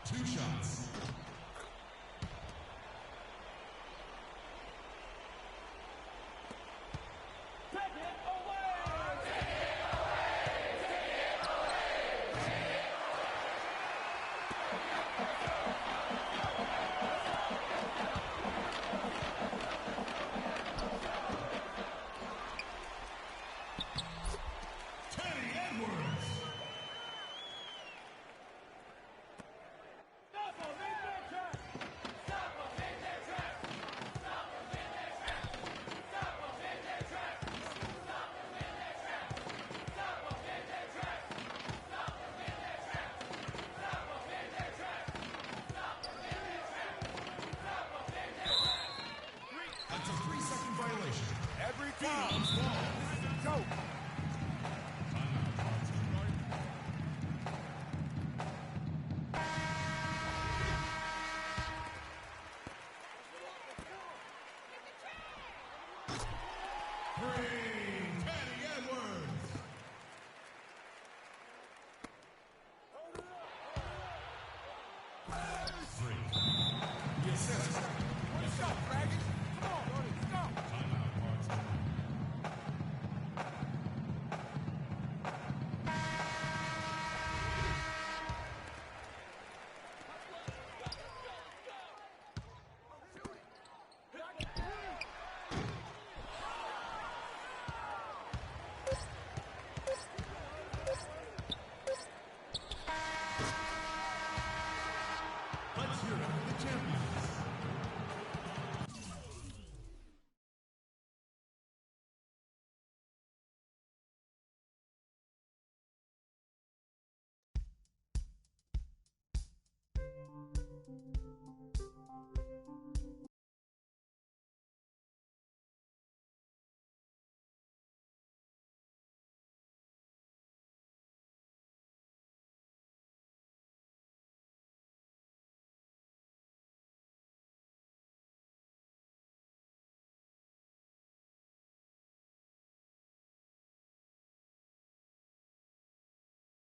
2 shots.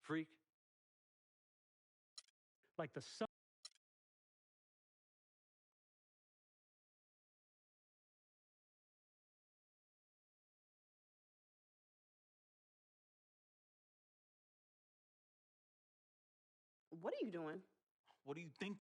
Freak. Like the sun. What are you doing? What do you think?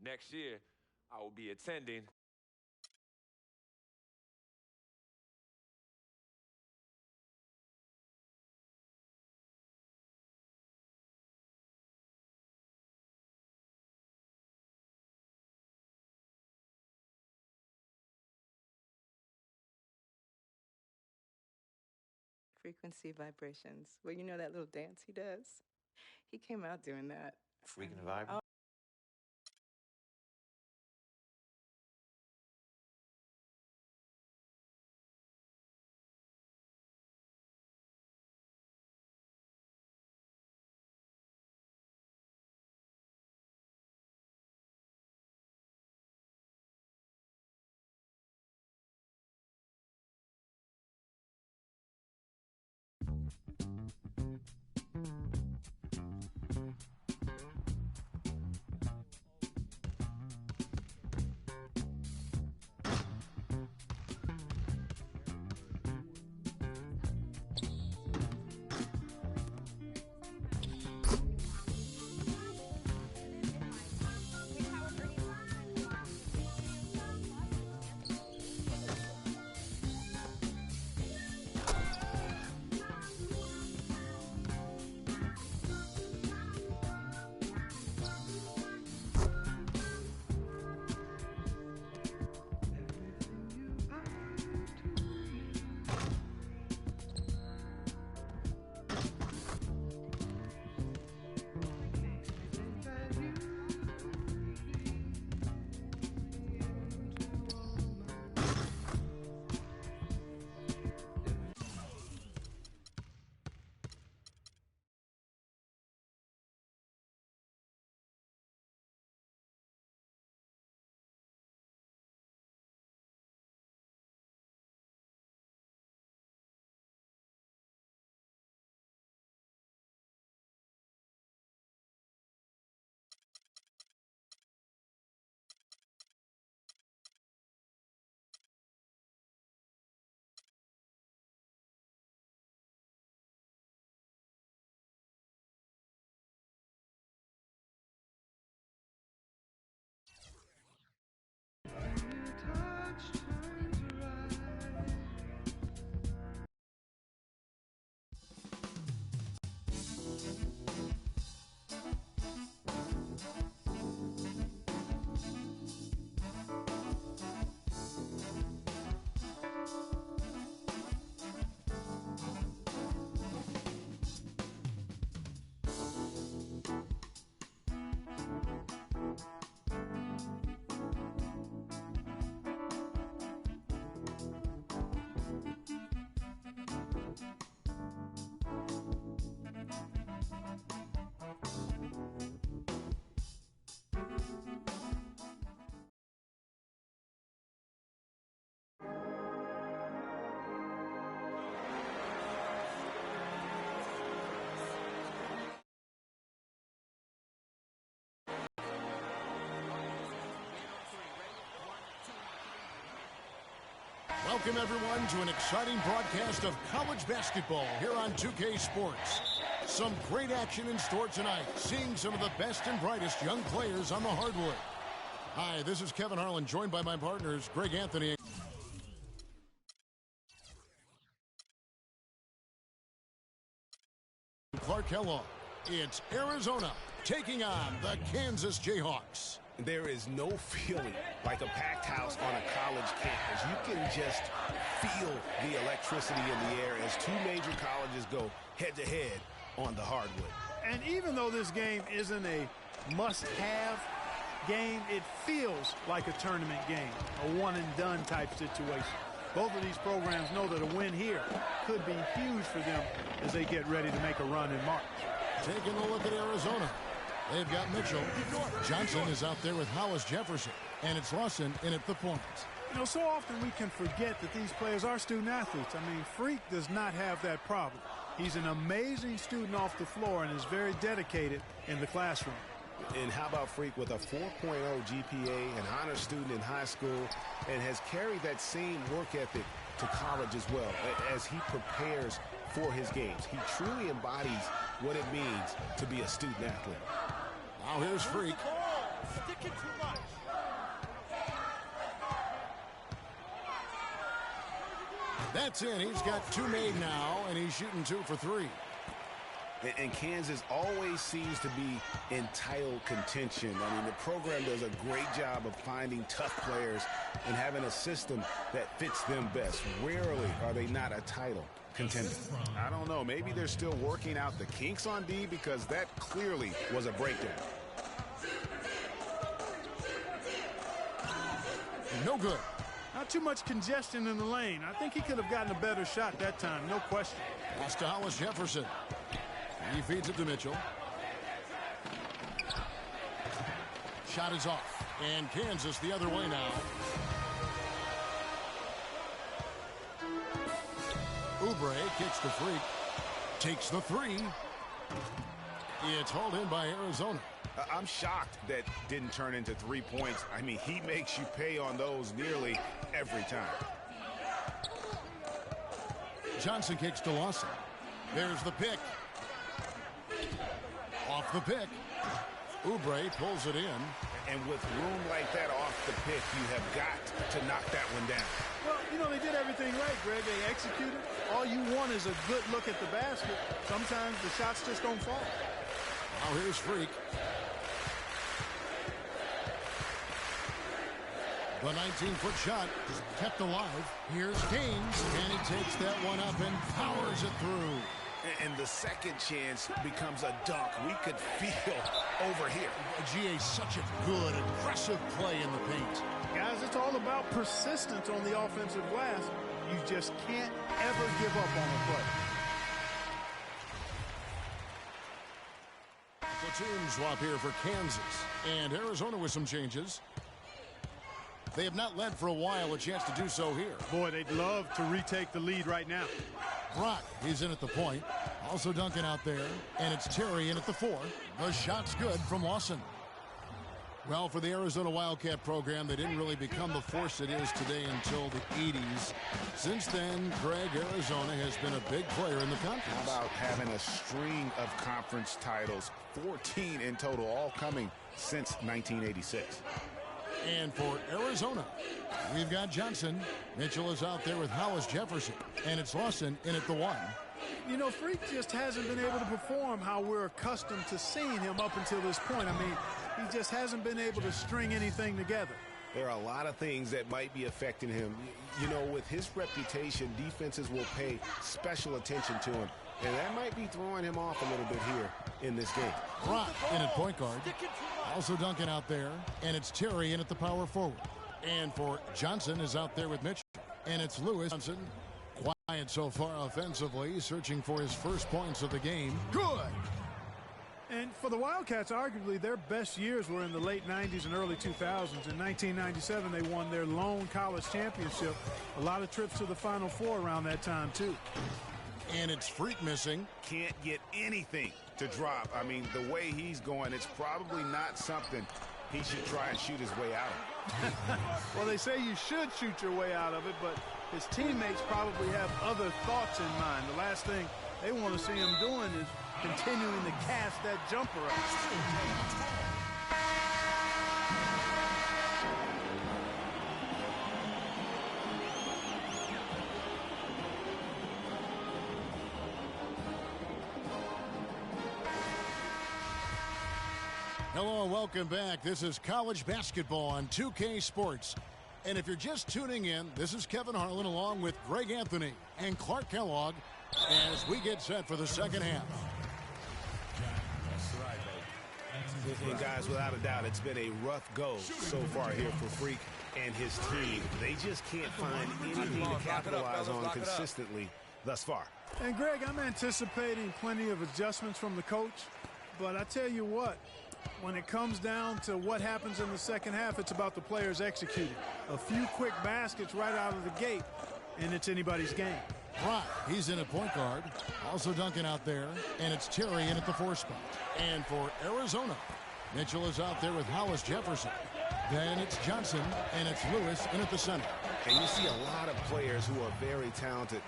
Next year, I will be attending Frequency vibrations. Well, you know that little dance he does? He came out doing that. Freaking vibe. Welcome, everyone, to an exciting broadcast of college basketball here on 2K Sports. Some great action in store tonight, seeing some of the best and brightest young players on the hardwood. Hi, this is Kevin Harlan, joined by my partners, Greg Anthony. Clark Kellogg. It's Arizona taking on the Kansas Jayhawks. There is no feeling like a packed house on a college campus. You can just feel the electricity in the air as two major colleges go head-to-head on the hardwood. And even though this game isn't a must-have game, it feels like a tournament game, a one-and-done type situation. Both of these programs know that a win here could be huge for them as they get ready to make a run in March. Taking a look at Arizona. They've got Mitchell. Johnson is out there with Hollis Jefferson. And it's Lawson in at the point. You know, so often we can forget that these players are student athletes. I mean, Freak does not have that problem. He's an amazing student off the floor and is very dedicated in the classroom. And how about Freak with a 4.0 GPA, an honor student in high school, and has carried that same work ethic to college as well as he prepares for his games. He truly embodies what it means to be a student athlete. Now here's Freak. That's in. He's got two made now, and he's shooting 2 for 3. And Kansas always seems to be in title contention. I mean, the program does a great job of finding tough players and having a system that fits them best. Rarely are they not a title contender. I don't know. Maybe they're still working out the kinks on D, because that clearly was a breakdown. No good. Not too much congestion in the lane. I think he could have gotten a better shot that time, no question. Pass to Hollis Jefferson. He feeds it to Mitchell. Shot is off. And Kansas the other way now. Oubre kicks to Freak. Takes the 3. It's hauled in by Arizona. I'm shocked that didn't turn into 3 points. I mean, he makes you pay on those nearly every time. Johnson kicks to Lawson. There's the pick. Off the pick. Oubre pulls it in. And with room like that off the pick, you have got to knock that one down. Well, you know, they did everything right, Greg. They executed. All you want is a good look at the basket. Sometimes the shots just don't fall. Now here's Freak. The 19-foot shot is kept alive. Here's Gaines, and he takes that one up and powers it through. And the second chance becomes a dunk. We could feel over here. GA, such a good, aggressive play in the paint. Guys, it's all about persistence on the offensive glass. You just can't ever give up on a play. Platoon swap here for Kansas. And Arizona with some changes. They have not led for a while. A chance to do so here. Boy, they'd love to retake the lead right now. Brock, he's in at the point. Also Duncan out there. And it's Terry in at the 4. The shot's good from Lawson. Well, for the Arizona Wildcat program, they didn't really become the force it is today until the 80s. Since then, Greg, Arizona has been a big player in the conference. How about having a string of conference titles, 14 in total, all coming since 1986. And for Arizona, we've got Johnson. Mitchell is out there with Hollis Jefferson. And it's Lawson in at the 1. You know, Freak just hasn't been able to perform how we're accustomed to seeing him up until this point. I mean, he just hasn't been able to string anything together. There are a lot of things that might be affecting him. You know, with his reputation, defenses will pay special attention to him. And that might be throwing him off a little bit here in this game. Brock in at point guard. Also Duncan out there. And it's Terry in at the power forward. And for Johnson is out there with Mitchell. And it's Lewis Johnson. Quiet so far offensively, searching for his first points of the game. Good! And for the Wildcats, arguably their best years were in the late 90s and early 2000s. In 1997, they won their lone college championship. A lot of trips to the Final Four around that time, too. And it's Freak missing. Can't get anything to drop. I mean, the way he's going, it's probably not something he should try and shoot his way out of. Well, they say you should shoot your way out of it, but his teammates probably have other thoughts in mind. The last thing they want to see him doing is continuing to cast that jumper up. Hello and welcome back. This is college basketball on 2K Sports. And if you're just tuning in, this is Kevin Harlan along with Greg Anthony and Clark Kellogg as we get set for the second half. And guys, without a doubt, it's been a rough go so far here for Freak and his team. They just can't find anything to capitalize on consistently thus far. And Greg, I'm anticipating plenty of adjustments from the coach, but I tell you what, when it comes down to what happens in the second half, it's about the players executing. A few quick baskets right out of the gate, and it's anybody's game. Right, he's in at point guard. Also dunking out there, and it's Terry in at the 4 spot. And for Arizona, Mitchell is out there with Hollis Jefferson. Then it's Johnson, and it's Lewis in at the center. And you see a lot of players who are very talented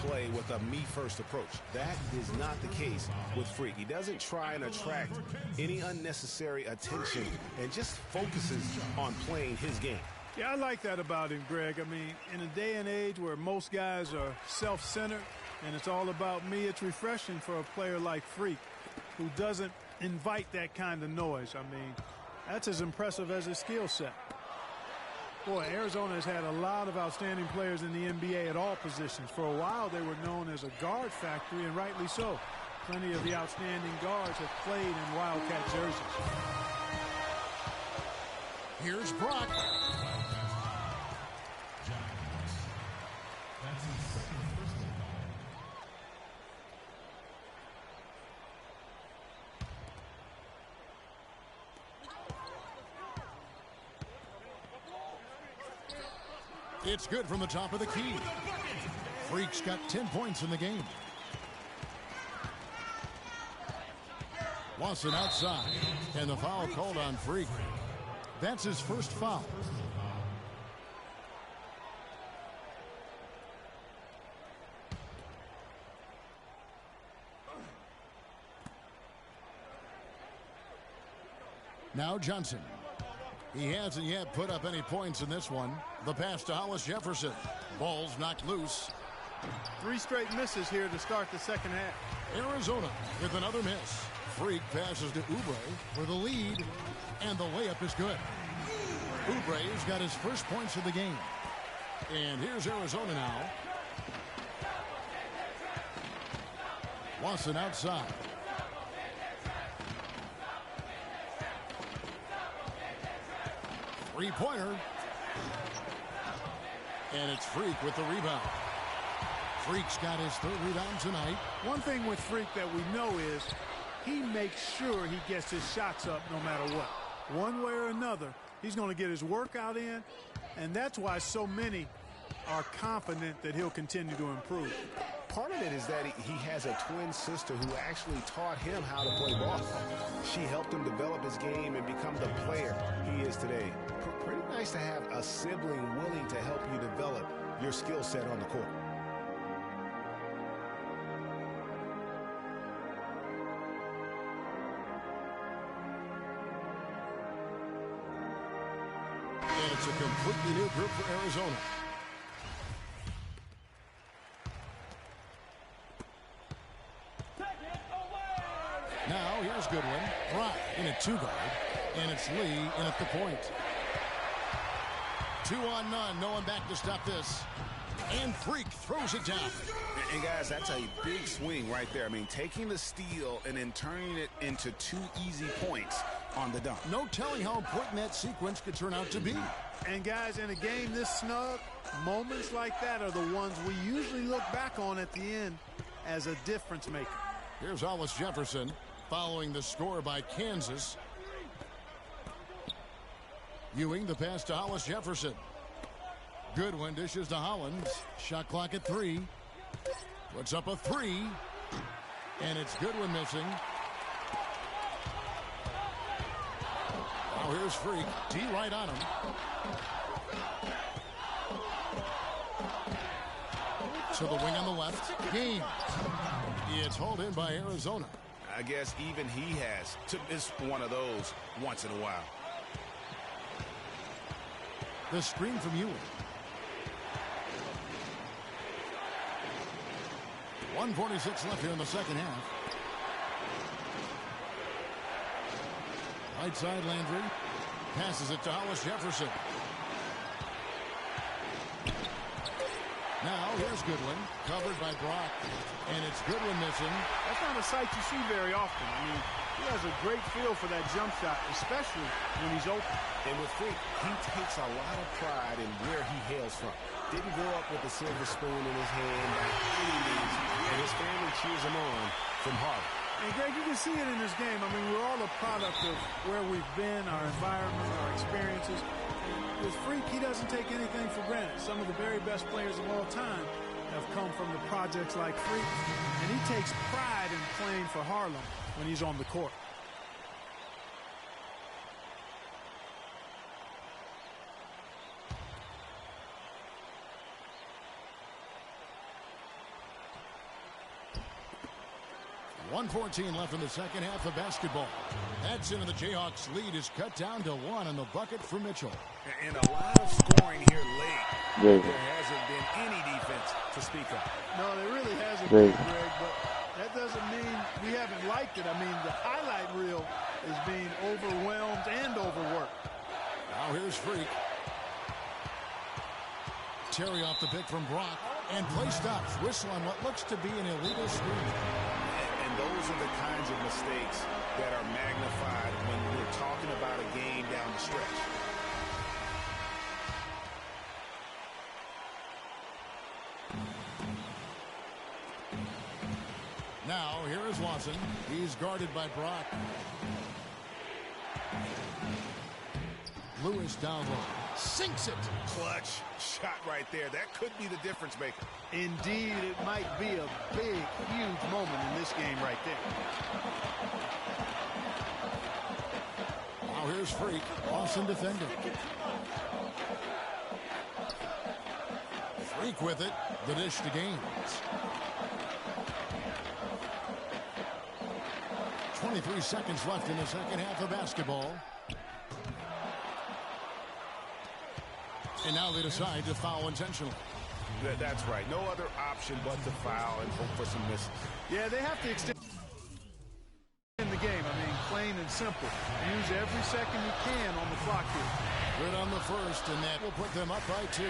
play with a me-first approach. That is not the case with Freak. He doesn't try and attract any unnecessary attention and just focuses on playing his game. Yeah, I like that about him, Greg. I mean, in a day and age where most guys are self-centered and it's all about me, it's refreshing for a player like Freak who doesn't invite that kind of noise. I mean, that's as impressive as his skill set. Boy, Arizona has had a lot of outstanding players in the NBA at all positions. For a while, they were known as a guard factory, and rightly so. Plenty of the outstanding guards have played in Wildcat jerseys. Here's Brock. It's good from the top of the key. Freak's got 10 points in the game. Lawson outside, and the foul called on Freak. That's his first foul. Now Johnson. He hasn't yet put up any points in this one. The pass to Hollis Jefferson. Ball's knocked loose. 3 straight misses here to start the second half. Arizona with another miss. Freak passes to Oubre for the lead, and the layup is good. Oubre's got his first points of the game. And here's Arizona now. Lawson outside. Three-pointer. And it's Freak with the rebound. Freak's got his 3rd rebound tonight. One thing with Freak that we know is he makes sure he gets his shots up no matter what. One way or another, he's going to get his workout in, and that's why so many are confident that he'll continue to improve. Part of it is that he has a twin sister who actually taught him how to play ball. She helped him develop his game and become the player he is today. Pretty nice to have a sibling willing to help you develop your skill set on the court. And it's a completely new group for Arizona. Now, here's Goodwin. Brock in a 2-guard. And it's Lee in at the point. 2 on none. No one back to stop this. And Freak throws it down. And guys, that's a big swing right there. I mean, taking the steal and then turning it into 2 easy points on the dunk. No telling how important that sequence could turn out to be. And guys, in a game this snug, moments like that are the ones we usually look back on at the end as a difference maker. Here's Hollis Jefferson following the score by Kansas. Ewing the pass to Hollis Jefferson. Goodwin dishes to Hollins. Shot clock at 3. Puts up a 3. And it's Goodwin missing. Now here's Freak. D right on him. To the wing on the left. Game. It's hauled in by Arizona. I guess even he has to miss one of those once in a while. The screen from Yilleo. 1:46 left here in the second half. Right side Landry. Passes it to Hollis Jefferson. Now here's Goodwin. Covered by Brock. And it's Goodwin missing. That's not a sight you see very often. I mean, he has a great feel for that jump shot, especially when he's open. And with Freak, he takes a lot of pride in where he hails from. Didn't grow up with a silver spoon in his hand by any means, and his family cheers him on from Harvard. And Greg, you can see it in this game. I mean, we're all a product of where we've been, our environment, our experiences. With Freak, he doesn't take anything for granted. Some of the very best players of all time have come from the projects like Freak, and he takes pride in playing for Harlem when he's on the court. .114 left in the second half of basketball. That's into the Jayhawks' lead is cut down to 1 on the bucket for Mitchell. And a lot of scoring here late. There hasn't been any defense to speak of. No, there really hasn't been, Greg, but that doesn't mean we haven't liked it. I mean, the highlight reel is being overwhelmed and overworked. Now here's Freak. Terry off the pick from Brock. And play stops. Whistle on what looks to be an illegal screen. And those are the kinds of mistakes that are magnified when we're talking about a game down the stretch. Now, here is Watson. He's guarded by Brock. Lewis down low. Sinks it. Clutch shot right there. That could be the difference maker. Indeed, it might be a big, huge moment in this game right there. Now here's Freak. Awesome defender. Freak with it. The dish to Gaines. 23 seconds left in the second half of basketball. And now they decide to foul intentionally. That's right. No other option but to foul and hope for some misses. Yeah, they have to extend in the game. I mean, plain and simple. Use every second you can on the clock here. Good on the first, and that will put them up by 2.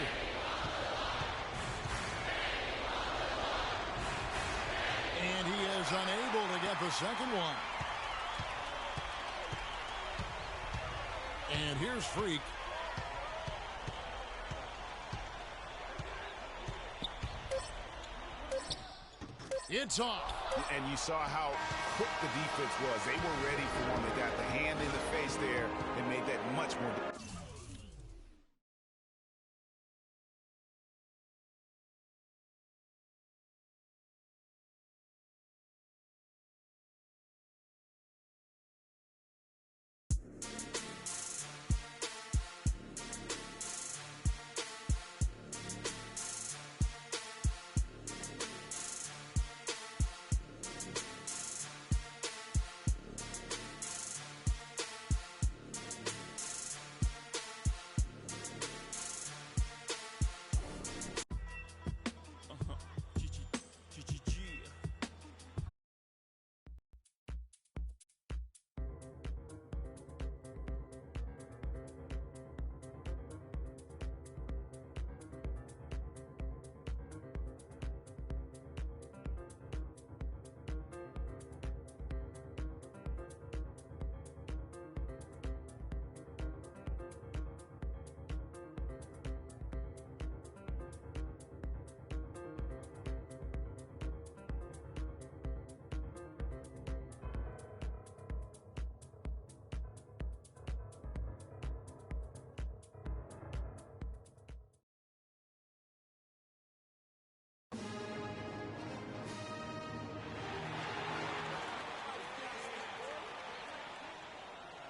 And he is unable to get the second one. And here's Freak. It's off. And you saw how quick the defense was. They were ready for one. They got the hand in the face there and made that much more difficult.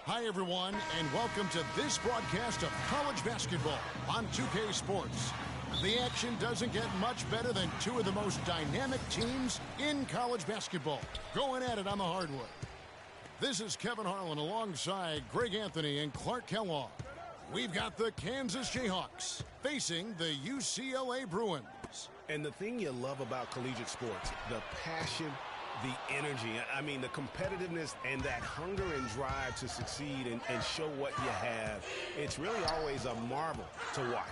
Hi, everyone, and welcome to this broadcast of college basketball on 2K Sports. The action doesn't get much better than two of the most dynamic teams in college basketball going at it on the hardwood. This is Kevin Harlan alongside Greg Anthony and Clark Kellogg. We've got the Kansas Jayhawks facing the UCLA Bruins. And the thing you love about collegiate sports, the passion, the energy, I mean, the competitiveness and that hunger and drive to succeed and show what you have, it's really always a marvel to watch.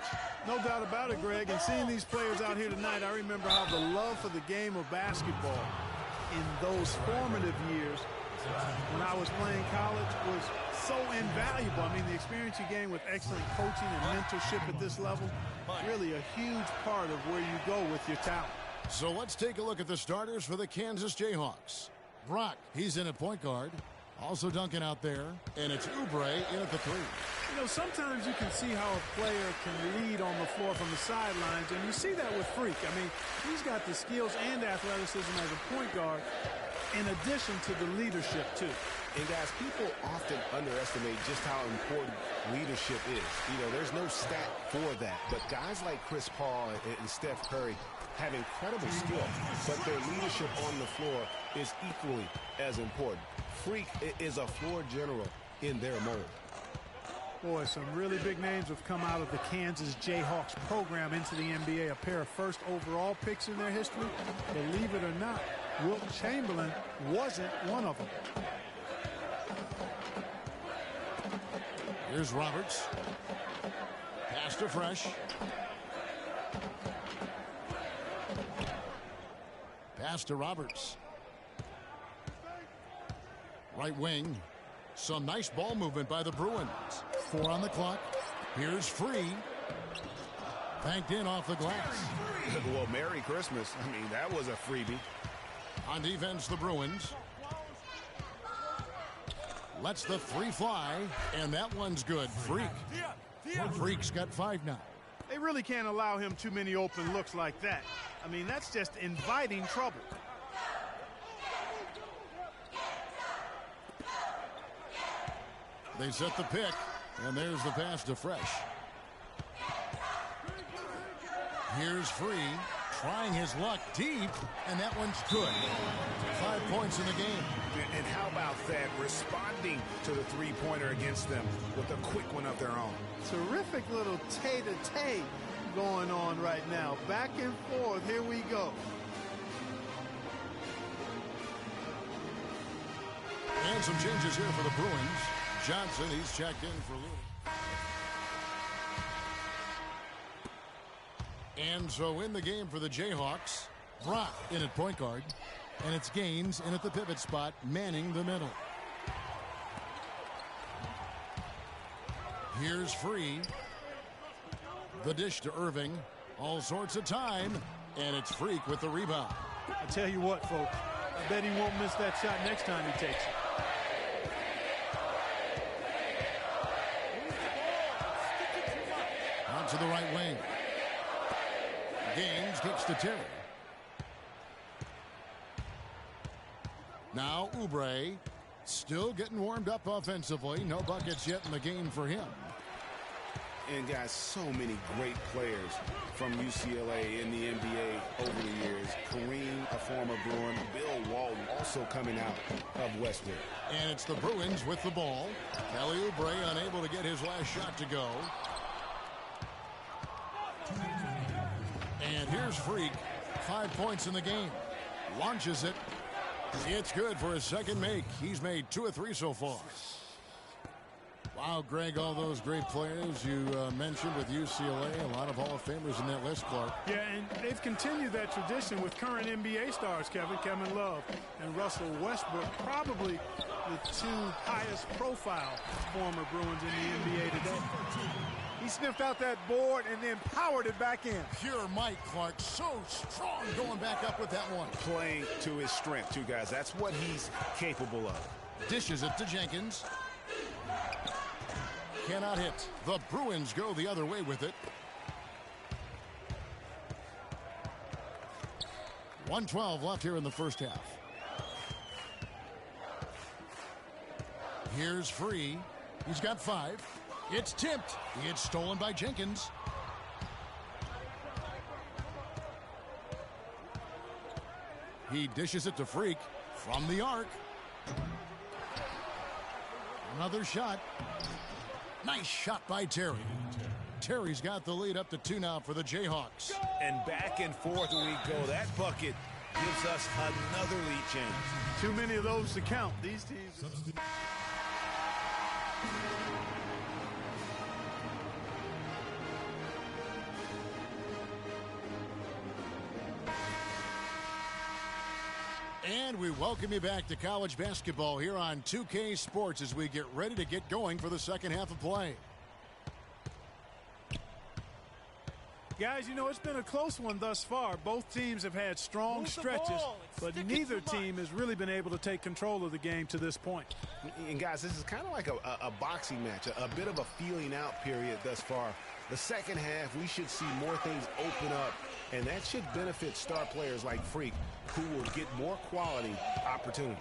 No doubt about it, Greg. And seeing these players out here tonight, I remember how the love for the game of basketball in those formative years when I was playing college was so invaluable. I mean, the experience you gain with excellent coaching and mentorship at this level, really a huge part of where you go with your talent. So let's take a look at the starters for the Kansas Jayhawks. Brock, he's in at point guard. Also dunking out there. And it's Oubre in at the three. You know, sometimes you can see how a player can lead on the floor from the sidelines, and you see that with Freak. I mean, he's got the skills and athleticism as a point guard in addition to the leadership, too. And, guys, people often underestimate just how important leadership is. You know, there's no stat for that. But guys like Chris Paul and Steph Curry have incredible skill, but their leadership on the floor is equally as important. Freak is a floor general in their mold. Boy, some really big names have come out of the Kansas Jayhawks program into the NBA. A pair of first overall picks in their history. Believe it or not, Wilt Chamberlain wasn't one of them. Here's Roberts. Pass to Fresh. Pass to Roberts. Right wing. Some nice ball movement by the Bruins. 4 on the clock. Here's Free. Banked in off the glass. Well, Merry Christmas. I mean, that was a freebie. On defense, the Bruins. Lets the three fly, and that one's good. Freak. Freak's got 5 now. They really can't allow him too many open looks like that. I mean, that's just inviting trouble. They set the pick, and there's the pass to Fresh. Here's Free, trying his luck deep, and that one's good. 5 points in the game. And how about that, responding to the three-pointer against them with a quick one of their own. Terrific little tay-to-tay going on right now. Back and forth, here we go. And some changes here for the Bruins. Johnson, he's checked in for Looney. And so in the game for the Jayhawks, Brock in at point guard. And it's Gaines in at the pivot spot, manning the middle. Here's Free. The dish to Irving. All sorts of time. And it's Freak with the rebound. I tell you what, folks. I bet he won't miss that shot next time he takes it. Out to the right wing. Gaines kicks to Terry. Now Oubre still getting warmed up offensively. No buckets yet in the game for him. And guys, so many great players from UCLA in the NBA over the years. Kareem, a former Bruin. Bill Walton also coming out of Westwood. And it's the Bruins with the ball. Kelly Oubre unable to get his last shot to go. And here's Freak. 5 points in the game. Launches it. It's good for his second make. He's made 2 of 3 so far. Wow, Greg, all those great players you mentioned with UCLA, a lot of Hall of Famers in that list, Clark. Yeah, and they've continued that tradition with current NBA stars, Kevin Love and Russell Westbrook, probably the 2 highest profile former Bruins in the NBA today. He sniffed out that board and then powered it back in. Pure Mike Clark, so strong going back up with that one. Playing to his strength, too, guys. That's what he's capable of. Dishes it to Jenkins. Cannot hit. The Bruins go the other way with it. 1:12 left here in the first half. Here's Free. He's got 5. It's tipped. It's stolen by Jenkins. He dishes it to Freak from the arc. Another shot. Nice shot by Terry. Terry's got the lead up to 2 now for the Jayhawks. And back and forth we go. That bucket gives us another lead change. Too many of those to count. These teams. And we welcome you back to college basketball here on 2K Sports as we get ready to get going for the second half of play. Guys, you know, it's been a close one thus far. Both teams have had strong stretches, but neither team has really been able to take control of the game to this point. And guys, this is kind of like a boxing match, a bit of a feeling out period thus far. The second half, we should see more things open up, and that should benefit star players like Freak, who will get more quality opportunity.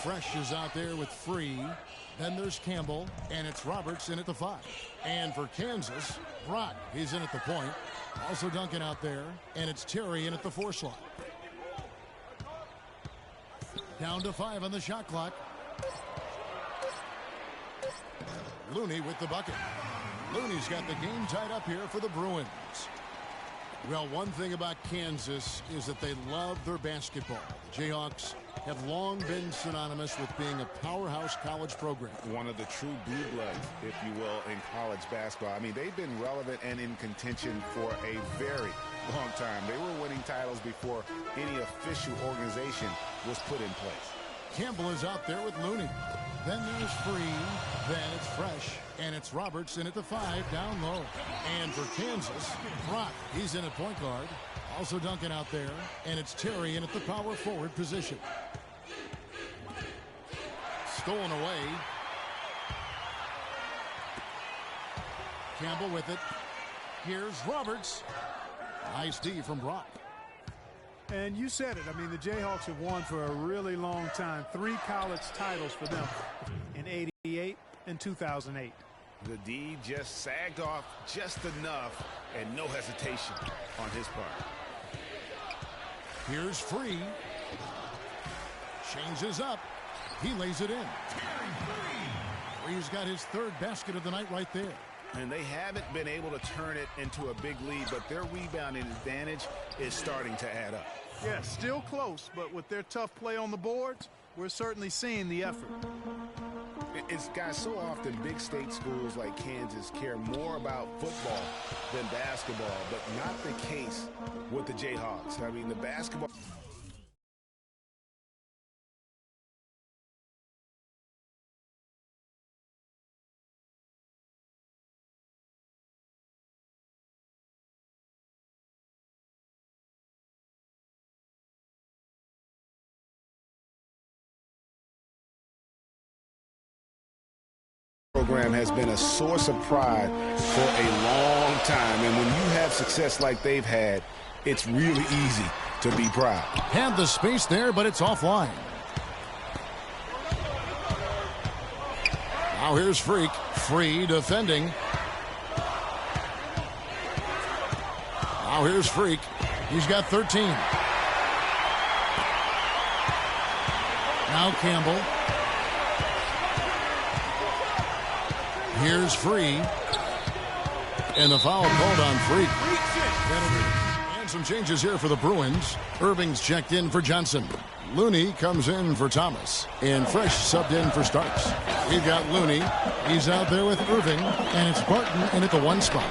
Fresh is out there with Free. Then there's Campbell, and it's Roberts in at the 5. And for Kansas, Brock, he's in at the point. Also Duncan out there, and it's Terry in at the 4 slot. Down to 5 on the shot clock. Looney with the bucket. Looney's got the game tied up here for the Bruins. Well, one thing about Kansas is that they love their basketball. The Jayhawks have long been synonymous with being a powerhouse college program. One of the true blue bloods, if you will, in college basketball. I mean, they've been relevant and in contention for a very long time. They were winning titles before any official organization was put in place. Campbell is out there with Looney. Then there's Free. Then it's Fresh. And it's Roberts in at the 5 down low. And for Kansas, Brock, he's in at point guard. Also Duncan out there. And it's Terry in at the power forward position. Stolen away. Campbell with it. Here's Roberts. Nice D from Brock. And you said it. I mean, the Jayhawks have won for a really long time. 3 college titles for them in '88 and 2008. The D just sagged off just enough, and no hesitation on his part. Here's Free. Changes up. He lays it in. Free's got his 3rd basket of the night right there. And they haven't been able to turn it into a big lead, but their rebounding advantage is starting to add up. Yeah, still close, but with their tough play on the boards, we're certainly seeing the effort. It's, guys, so often big state schools like Kansas care more about football than basketball, but not the case with the Jayhawks. I mean, the basketball... program has been a source of pride for a long time, and when you have success like they've had, it's really easy to be proud. Had the space there, but it's offline. Now here's Freak. Free defending. Now here's Freak. He's got 13. Now Campbell. Here's Free. And the foul called on Freak. And some changes here for the Bruins. Irving's checked in for Johnson. Looney comes in for Thomas. And Fresh subbed in for Starks. We've got Looney. He's out there with Irving. And it's Barton in at the 1 spot.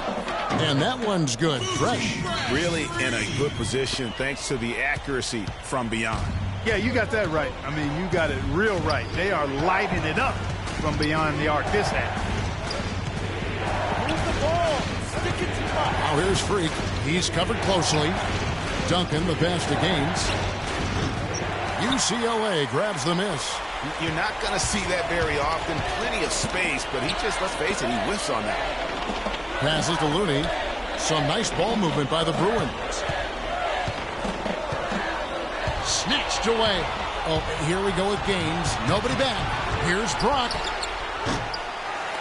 And that one's good. Fresh. Really in a good position thanks to the accuracy from beyond. Yeah, you got that right. I mean, you got it real right. They are lighting it up from beyond the arc this half. Now here's Freak. He's covered closely. Duncan, the pass to Gaines. UCLA grabs the miss. You're not going to see that very often. Plenty of space, but he just, let's face it, he whiffs on that. Passes to Looney. Some nice ball movement by the Bruins. Snatched away. Oh, here we go with Gaines. Nobody back. Here's Brock.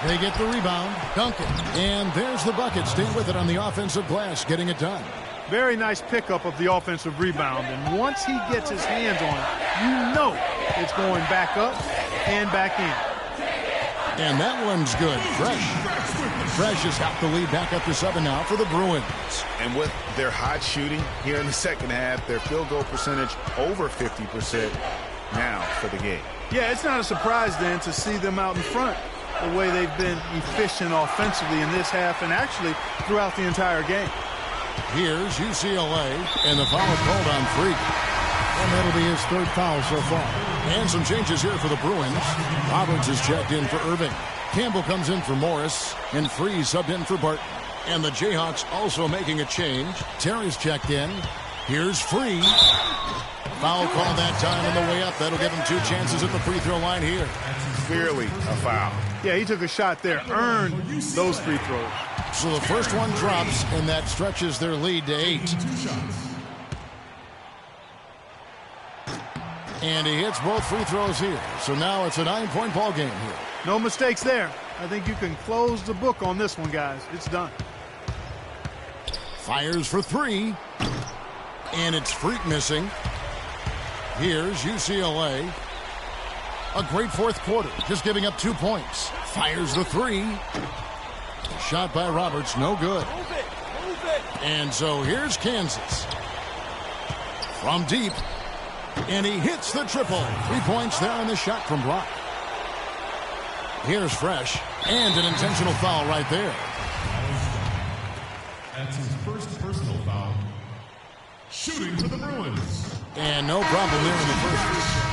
They get the rebound. Duncan. And there's the bucket. Stay with it on the offensive glass, getting it done. Very nice pickup of the offensive rebound. And once he gets his hands on it, you know it's going back up and back in. And that one's good. Fresh has got the lead back up to 7 now for the Bruins. And with their hot shooting here in the second half, their field goal percentage over 50% now for the game. Yeah, it's not a surprise then to see them out in front the way they've been efficient offensively in this half and actually throughout the entire game. Here's UCLA, and the foul called on Freak. And that'll be his third foul so far. And some changes here for the Bruins. Roberts is checked in for Irving. Campbell comes in for Morris, and Freeze subbed in for Barton. And the Jayhawks also making a change. Terry's checked in. Here's Free. Foul call that time on the way up. That'll give him 2 chances at the free throw line here. Clearly a foul. Yeah, he took a shot there, earned those free throws. So the first one drops, and that stretches their lead to 8. And he hits both free throws here. So now it's a 9-point ball game here. No mistakes there. I think you can close the book on this one, guys. It's done. Fires for 3. And it's Freak missing. Here's UCLA. A great fourth quarter, just giving up 2 points. Fires the 3. Shot by Roberts, no good. And so here's Kansas. From deep. And he hits the triple. 3 points there on the shot from Brock. Here's Fresh. And an intentional foul right there. That's his first personal foul. Shooting for the Bruins. And no problem there in the first.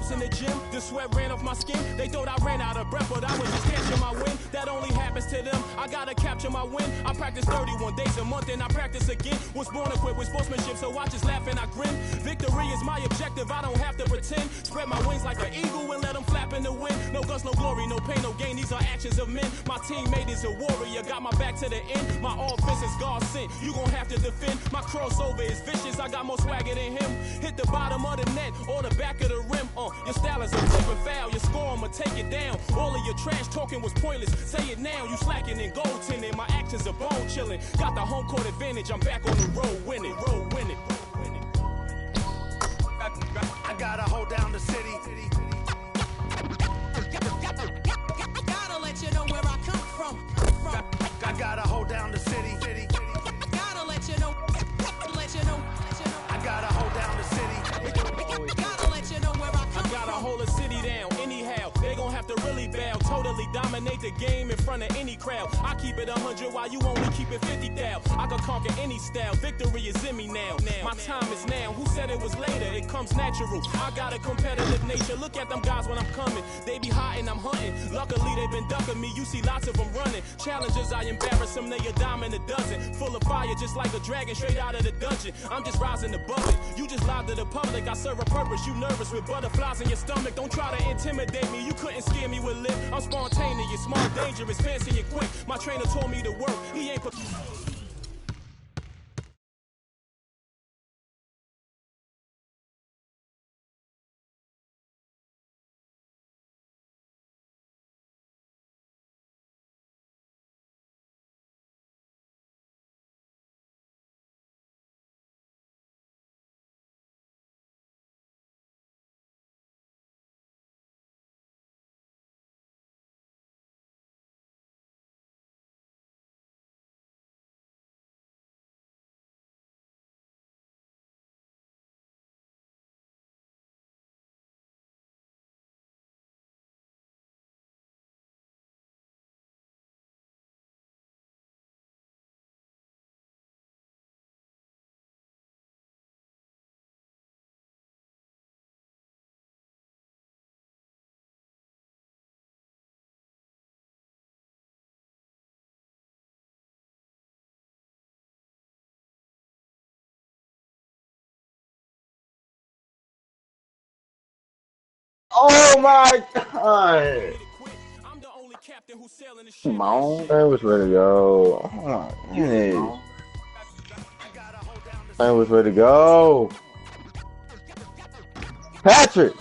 workouts in the gym, the sweat ran off my skin. They thought I ran out of breath, but I was just catching my wind. That only happens to them. I gotta capture my win. I practice 31 days a month and I practice again. Was born equipped with sportsmanship, so I just laugh and I grin. Victory is my objective, I don't have to pretend. Spread my wings like an eagle and let them flap in the wind. No guts, no glory, no pain, no gain. These are actions of men. My teammate is a warrior, got my back to the end. My offense is God sent. You gon' have to defend. My crossover is vicious, I got more swagger than him. Hit the bottom of the net or the back of the rim. Your style is a tip and foul. Your score, I'ma take it down. All of your trash talking was pointless. Say it now, you slacking in goaltending. My actions are bone chilling. Got the home court advantage. I'm back on the road winning. I gotta hold down the city. Gotta let you know where I come from. I gotta hold down the city. Gotta let you know. I gotta hold down the city. Gotta let you know where I come from. I gotta hold a city down anyhow. They gon' have to really bow. Totally dominate the game in front of any crowd. I keep it 100 while you only keep it 50 thou. I can conquer any style. Victory is in me now. My time is now. Who said it was later? It comes natural. I got a competitive nature. Look at them guys when I'm coming. They be hot and I'm hunting. Luckily they been ducking me. You see lots of them running. Challenges I embarrass them. They a dime in a dozen. Full of fire just like a dragon straight out of the dungeon. I'm just rising above it. You just lied to the public. I serve a purpose. You nervous with butterflies in your stomach. Don't try to intimidate me. You couldn't scare me with lip. I'm spontaneous, smart, dangerous, fancy and quick. My trainer told me to work. He ain't. Oh my god! Come on. I was ready to go. Oh my goodness. I was ready to go. Patrick!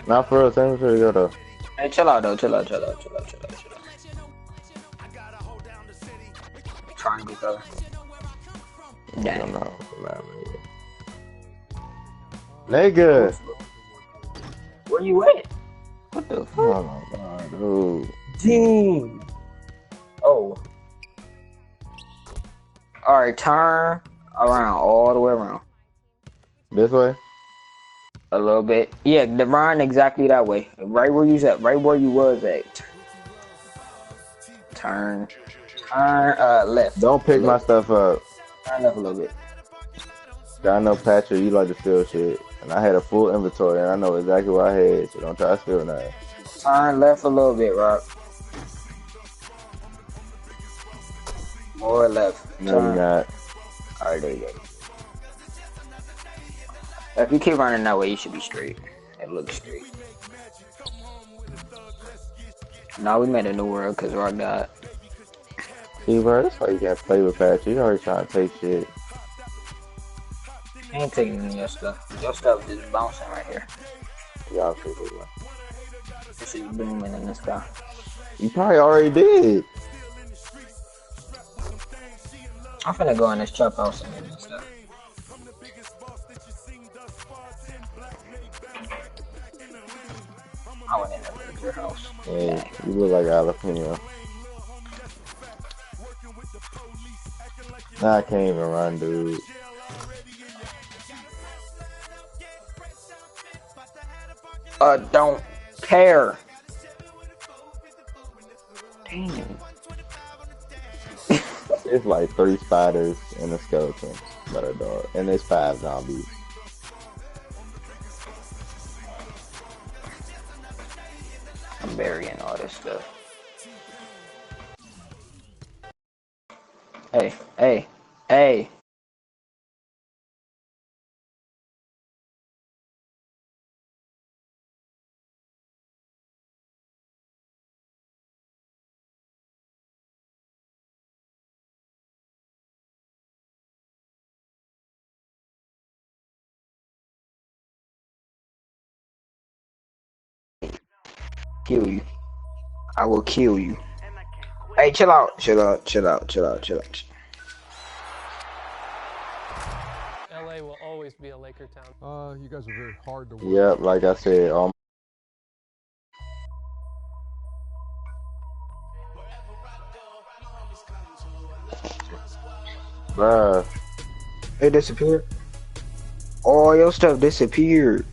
Not for us, I was ready to go though. Hey, chill out though, chill out. Triangle color. Damn. Nigga! Where you at? What the fuck? Oh my god, dude. Team. Oh. Alright, turn around, all the way around. This way? A little bit. Yeah, the run exactly that way. Right where you was at, right where you was at. Turn left. Don't pick my stuff up. Turn left a little bit. I know Patrick, you like to steal shit. And I had a full inventory and I know exactly what I had, so don't try to steal nothing. Turn left a little bit, Rock. More left. No, you're not. Alright, there you go. If you keep running that way, you should be straight. It looks straight. Now we made a new world because Rock died. See, bro, that's why you gotta play with Patrick. You already trying to take shit. I ain't taking any of your stuff. Your stuff just bouncing right here. Y'all figure it out. You see booming in the sky. You probably already did. I'm finna go in this trap house and get this stuff. I went in there to your house. Yeah, you look like jalapeno. Nah, I can't even run, dude. Don't care. Damn. It's like 3 spiders and a skeleton, but a dog, and there's 5 zombies. burying all this stuff. Hey, hey, hey. Kill you. I will kill you. Hey, chill out. Chill out. Chill out. Chill out. Chill out. LA will always be a Laker town. You guys are very hard to work. Yep, like I said, bruh. It disappeared. All your stuff disappeared.